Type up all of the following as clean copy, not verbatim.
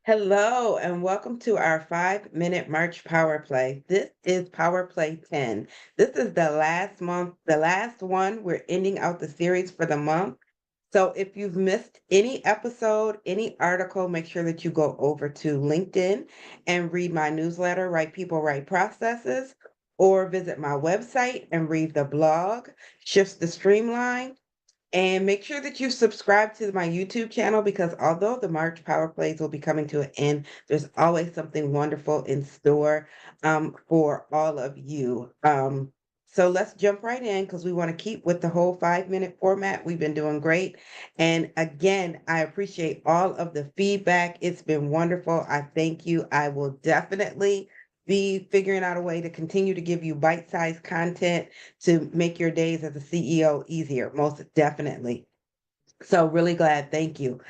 Hello, and welcome to our 5-minute March Power Play. This is Power Play 10. This is the last month, the last one. We're ending out the series for the month. So if you've missed any episode, any article, make sure that you go over to LinkedIn and read my newsletter, Right People, Right Processes, or visit my website and read the blog, Shifts the Streamline. And make sure that you subscribe to my YouTube channel because although the March Power Plays will be coming to an end, there's always something wonderful in store for all of you. So let's jump right in because we want to keep with the whole 5-minute format. We've been doing great. And again, I appreciate all of the feedback. It's been wonderful. I thank you. I will definitely be figuring out a way to continue to give you bite-sized content to make your days as a CEO easier, most definitely. So really glad. Thank you.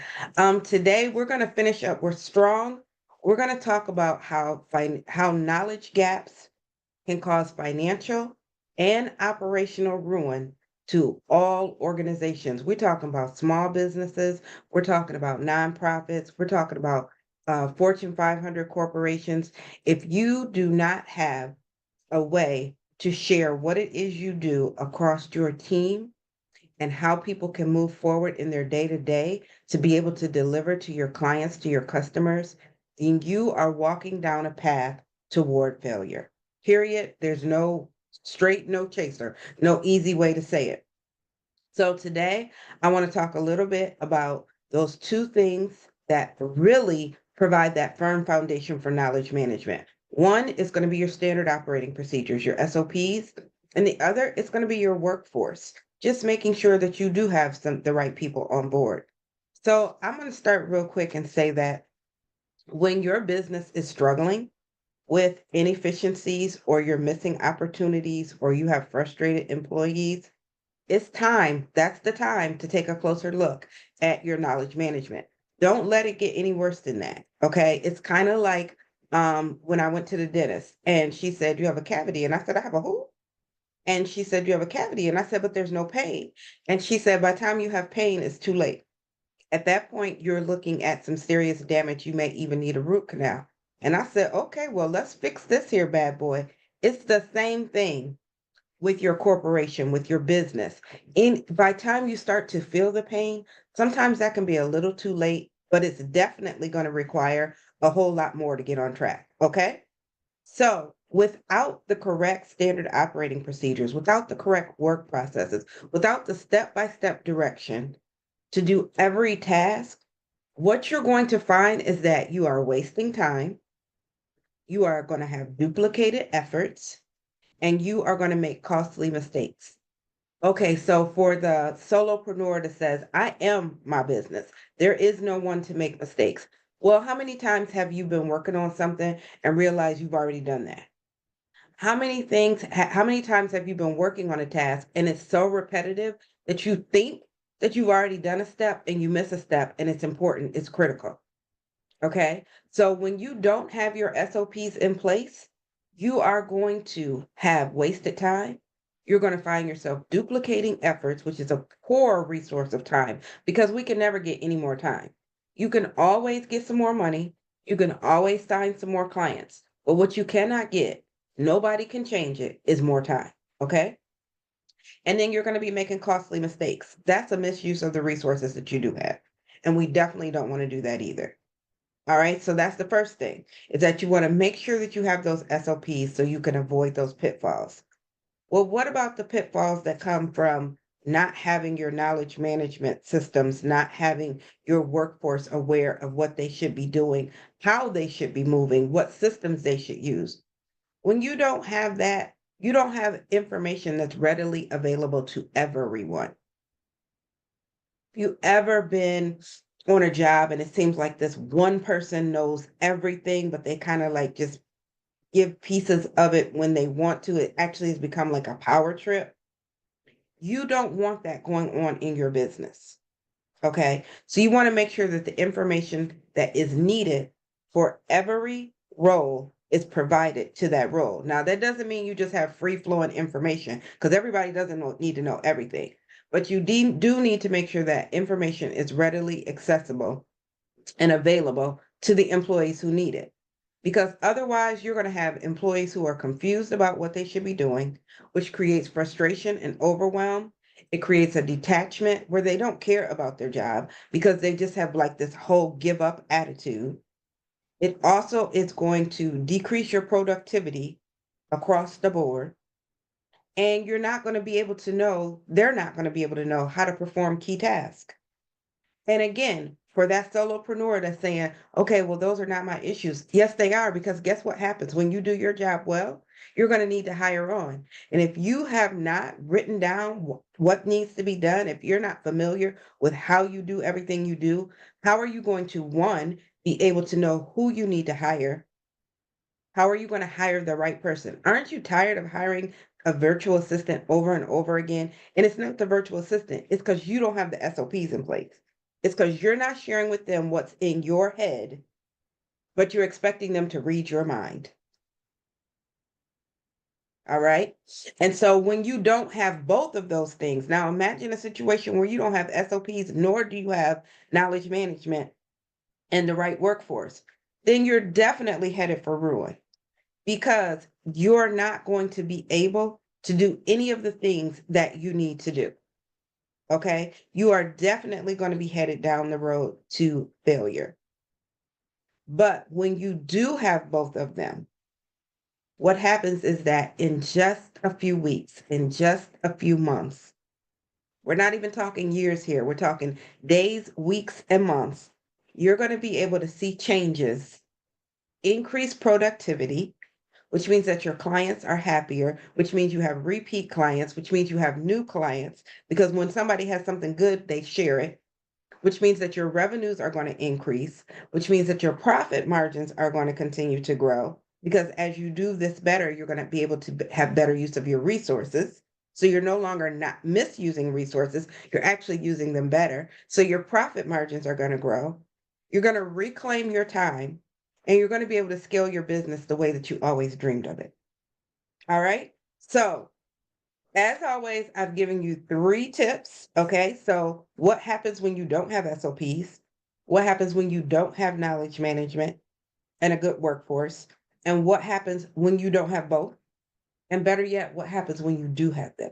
Today we're going to finish up. We're strong. We're going to talk about how knowledge gaps can cause financial and operational ruin to all organizations. We're talking about small businesses. We're talking about nonprofits. We're talking about Fortune 500 corporations. If you do not have a way to share what it is you do across your team and how people can move forward in their day to day to be able to deliver to your clients, to your customers, then you are walking down a path toward failure. Period. There's no straight, no chaser, no easy way to say it. So today I want to talk a little bit about those two things that really provide that firm foundation for knowledge management. One is going to be your standard operating procedures, your SOPs, and the other is going to be your workforce, just making sure that you do have the right people on board. So I'm going to start real quick and say that when your business is struggling with inefficiencies or you're missing opportunities or you have frustrated employees, it's time. That's the time to take a closer look at your knowledge management. Don't let it get any worse than that. Okay. It's kind of like when I went to the dentist and she said, "You have a cavity." And I said, "I have a who?" And she said, "You have a cavity." And I said, "But there's no pain." And she said, "By the time you have pain, it's too late." At that point, you're looking at some serious damage. You may even need a root canal. And I said, "Okay, well, let's fix this here bad boy." It's the same thing with your corporation, with your business. In by time you start to feel the pain, sometimes that can be a little too late, but it's definitely going to require a whole lot more to get on track. Okay. So without the correct standard operating procedures, without the correct work processes, without the step-by-step direction to do every task, what you're going to find is that you are wasting time. You are going to have duplicated efforts and you are going to make costly mistakes. Okay, so for the solopreneur that says, "I am my business, there is no one to make mistakes." Well, how many times have you been working on something and realized you've already done that? How many times have you been working on a task and it's so repetitive that you think that you've already done a step and you miss a step and it's important, it's critical. Okay. So when you don't have your SOPs in place, you are going to have wasted time. You're going to find yourself duplicating efforts, which is a poor resource of time because we can never get any more time. You can always get some more money. You can always sign some more clients. But what you cannot get, nobody can change it, is more time. Okay. And then you're going to be making costly mistakes. That's a misuse of the resources that you do have. And we definitely don't want to do that either. All right, so that's the first thing is that you want to make sure that you have those SOPs so you can avoid those pitfalls. Well, what about the pitfalls that come from not having your knowledge management systems, not having your workforce aware of what they should be doing, how they should be moving, what systems they should use? When you don't have that, you don't have information that's readily available to everyone. You ever been on a job and it seems like this one person knows everything, but they kind of like just give pieces of it when they want to? It actually has become like a power trip. You don't want that going on in your business. Okay. So you want to make sure that the information that is needed for every role is provided to that role. Now, that doesn't mean you just have free flowing information because everybody doesn't need to know everything. But you do need to make sure that information is readily accessible and available to the employees who need it. Because otherwise, you're going to have employees who are confused about what they should be doing, which creates frustration and overwhelm. It creates a detachment where they don't care about their job because they just have like this whole give up attitude. It also is going to decrease your productivity across the board. And you're not going to be able to know, they're not going to be able to know how to perform key tasks. And again, for that solopreneur that's saying, okay, well, those are not my issues. Yes, they are, because guess what happens when you do your job well? You're going to need to hire on. And if you have not written down what needs to be done, if you're not familiar with how you do everything you do, how are you going to, one, be able to know who you need to hire? How are you going to hire the right person? Aren't you tired of hiring a virtual assistant over and over again? And it's not the virtual assistant, it's because you don't have the SOPs in place. It's because you're not sharing with them what's in your head, but you're expecting them to read your mind. All right. And so when you don't have both of those things, now imagine a situation where you don't have SOPs, nor do you have knowledge management and the right workforce, then you're definitely headed for ruin, because you're not going to be able to do any of the things that you need to do. Okay. You are definitely going to be headed down the road to failure. But when you do have both of them, what happens is that in just a few weeks, in just a few months, we're not even talking years here, we're talking days, weeks, and months, you're going to be able to see changes, increase productivity, which means that your clients are happier, which means you have repeat clients, which means you have new clients, because when somebody has something good, they share it, which means that your revenues are going to increase, which means that your profit margins are going to continue to grow. Because as you do this better, you're going to be able to have better use of your resources. So you're no longer not misusing resources, you're actually using them better. So your profit margins are going to grow. You're going to reclaim your time, and you're going to be able to scale your business the way that you always dreamed of it. All right. So as always, I've given you 3 tips. Okay. So what happens when you don't have SOPs? What happens when you don't have knowledge management and a good workforce? And what happens when you don't have both? And better yet, what happens when you do have them?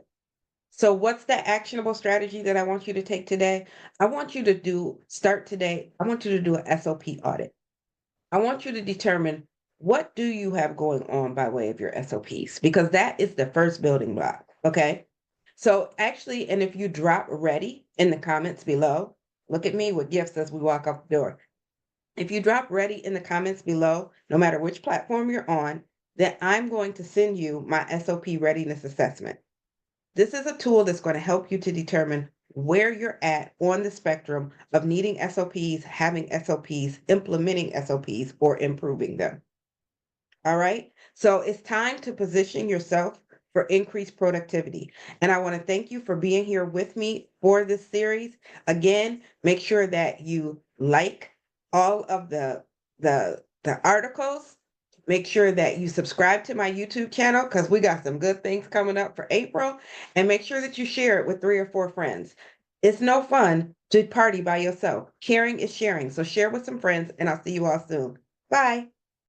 So what's the actionable strategy that I want you to take today? I want you to start today. I want you to do an SOP audit. I want you to determine, what do you have going on by way of your SOPs? Because that is the first building block. Okay. So actually, and if you drop ready in the comments below, look at me with gifts as we walk out the door. If you drop ready in the comments below, no matter which platform you're on, then I'm going to send you my SOP readiness assessment. This is a tool that's going to help you to determine where you're at on the spectrum of needing SOPs, having SOPs, implementing SOPs, or improving them. All right. So it's time to position yourself for increased productivity. And I want to thank you for being here with me for this series. Again, make sure that you like all of the articles. Make sure that you subscribe to my YouTube channel, because we got some good things coming up for April. And make sure that you share it with 3 or 4 friends. It's no fun to party by yourself. Caring is sharing. So share with some friends, and I'll see you all soon. Bye.